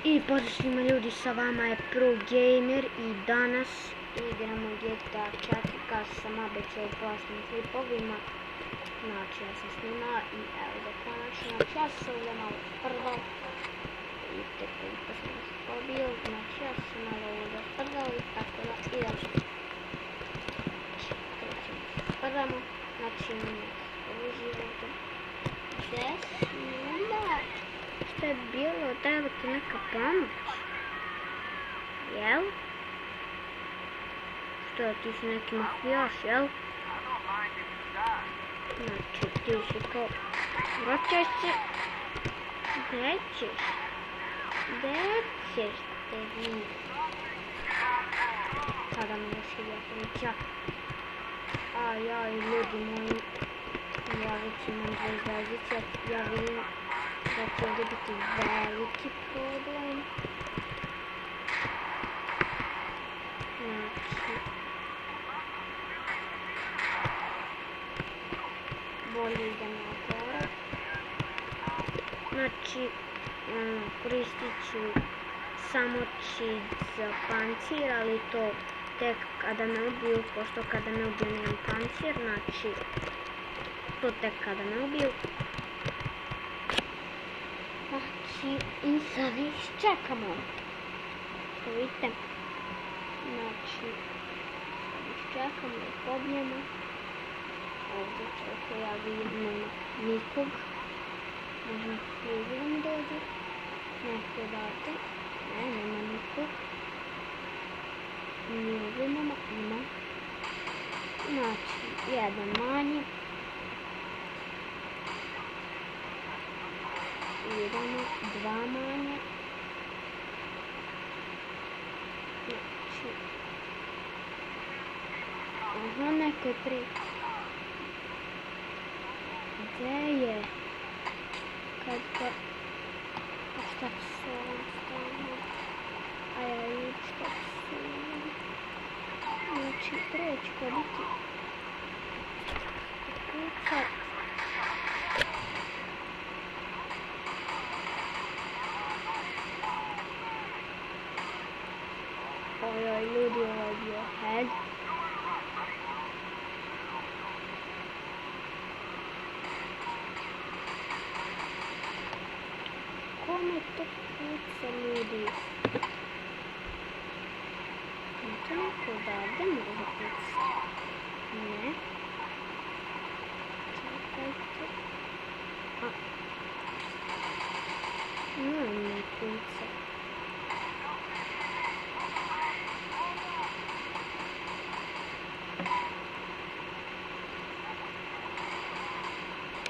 I pozdrav svima ljudi, sa vama je Pro Gamer i danas igramo GTA 4 kao što sam obećao u prošlim klipovima. Znači ja sam snimao i evo ga konačno, znači ja sam se ovdje malo sprdao. Vidite koliko sam se pobio, znači ja sam malo ovdje sprdao i tako da idemo. Krećemo se sprdamo, znači imamo oružje ovdje. Gdje snima? Što je bilo, treba ti neka pomoć, jel? Što, ti si neki mafijaš, jel? Znači, ti si ko... Vraćaj se! Gdje ćeš? Gdje ćeš te vi? Sada mi još idete čak. Ajaj, ljudi moji. Ja već imam 2 zvezdice, ja vidim da će ovdje biti veliki problem. Znači, bolje idem na gore. Znači, koristit ću samo čit za pancir, ali to tek kada me ubiju, pošto kada me ubiju nemam pancir, znači, to tek kada me ubiju. Znači, i sad iščekamo. Što vidite? Znači, sad iščekamo da pobijemo. Ovdje čekaj, ja vidim, nema nikog. Možda ljudi da mi dođu. Neko odavde. Ne, nema nikog. Ni ovdje nema, ima. Znači, jedan manje. Idemo, 2 manje. Znači... Aha, neko je pri... Gdje je? Kad pa... A šta su ovom stavno? A ja vidim šta su ovom. Znači, prvo ću pobiti. Pucat. Ojoj, ljudi, ovo je bio head. Kome to puca, ljudi? Ne to neko odavde može pucati? Ne. Čekajte. A. Ne puca.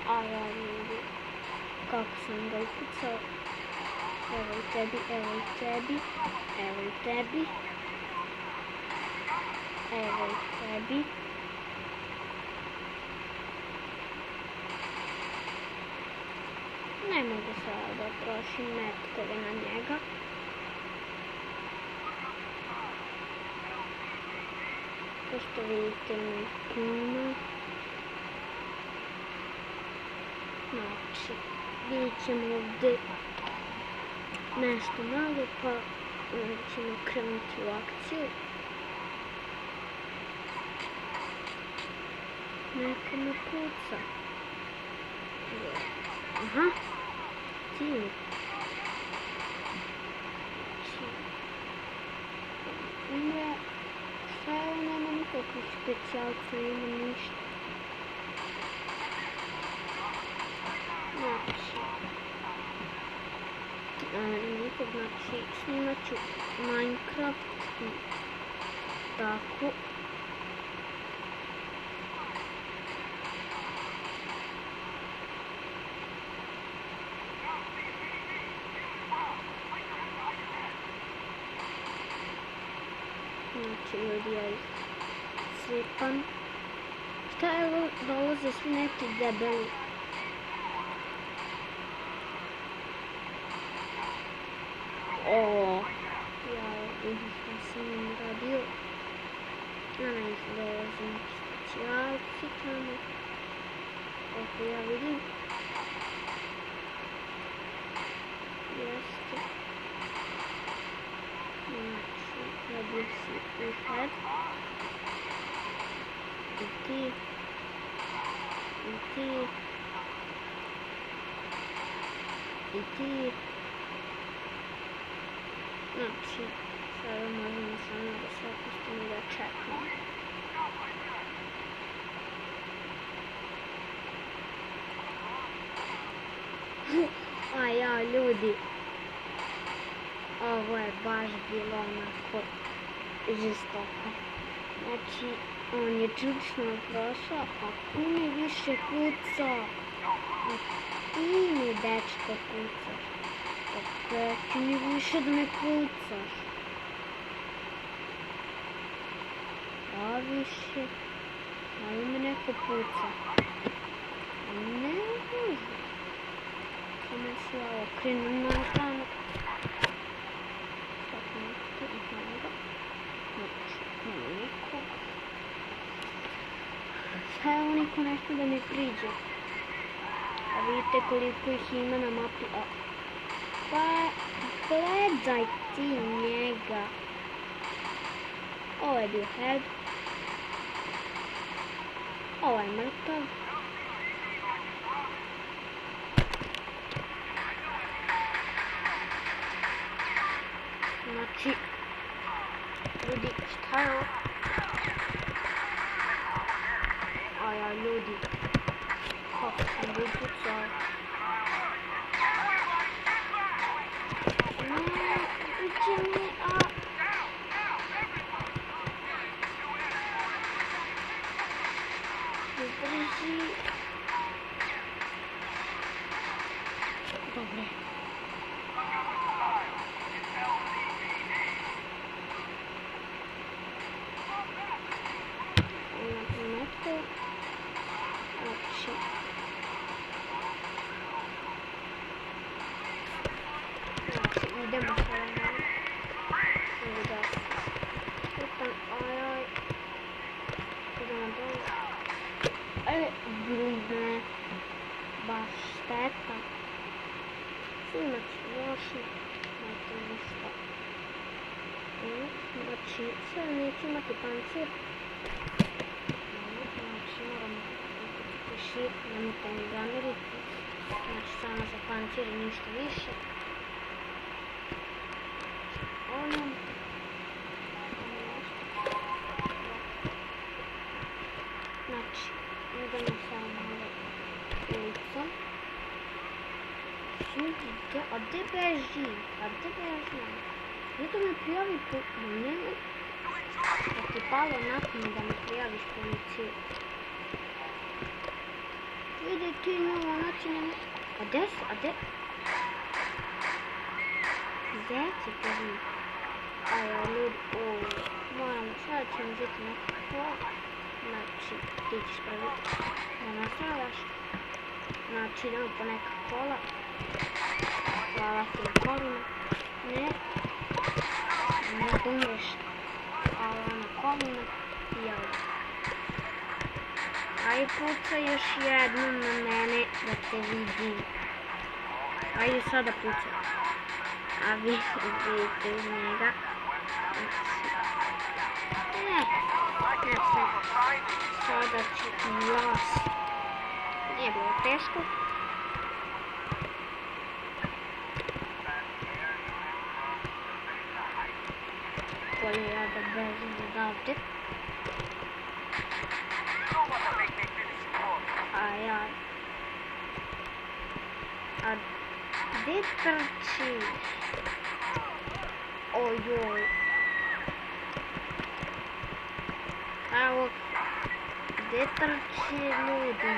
Ajaj, ljudi, kako sam ga upucao. Evo i tebi, evo i tebi, evo i tebi, evo i tebi. Ne mogu sada da trošim metkove na njega. Pošto vidite mi puno. Znači, vidjet ćemo ovdje nešto malo, pa ćemo krenuti u akciju. Neko me puca. Aha, ti. Umre, šta je ovo, nema nikakvih specijalca, nema ništa. Znači, nikog, znači, snimat ću Minecraft i tako. Znači, ljudi, ja ih sipam. Šta je, dolaze svi neki debeli. Ja vidim što sam im radio. Na meni se dolaze neki specijalci tamo. Oko ja vidim. Jeste. Gdje si i head. I ti. I ti. I ti. Znači, sada možemo samo da se opustimo i da čekamo. A ja, ljudi, ovo je baš bilo onako žestoko. Znači, on je čučno prošao, a ti mi više kucao. A ti mi, dečko, kucaš. Opet ti mi više da me kucaš. A više, ali me neko puca. A ne može. Samo se ja okrenem na stranu. Tako nešto i toga. Znači, nema nikog. Sad evo niko nešto da mi priđe. A vidite koliko ih ima na mapi. Pa gledaj ti njega. Ovo je bio head. Ovo je mrtav. Znači, ljudi, šta je ovo? Aja, ljudi, kako sam ga upucao? Ne, uđe mi, Brži. Dobre. Znači, idemo sada malo. Da putam, ajaj. Idemo dole. Brudne. Baš šteta. Snimac loši. Znate ništa. Znači, sve neću imati pancir. Znači, moramo šir, nemojte mi zameriti. Znači, samo za pancir i ništa više. Znači, idemo samo malo ulicom. A gdje beži? Gdje me prijavi po... Njemu? Da ti palo nakon da me prijaviš policiju. Vidi ti novo načine... A gdje si? Gdje si to vi? Ajo, ljudi, moramo, sada ćemo uzeti neko kola. Znači, ti ćeš prvi da nastavljaš. Znači, idemo po neka kola. Hvala ti na kolima. Ne umreš. Hvala na kolima. I evo. Ajde, pucaj još jednom na mene da te vidim. Ajde sada pucaj. A vi vidite iz njega. Sada ću i vas. Nije bilo teško. Bolje ja da bežim odavde. Ajaj. A gdje trčiš? Ojoj. Evo, gdje trči ljudi?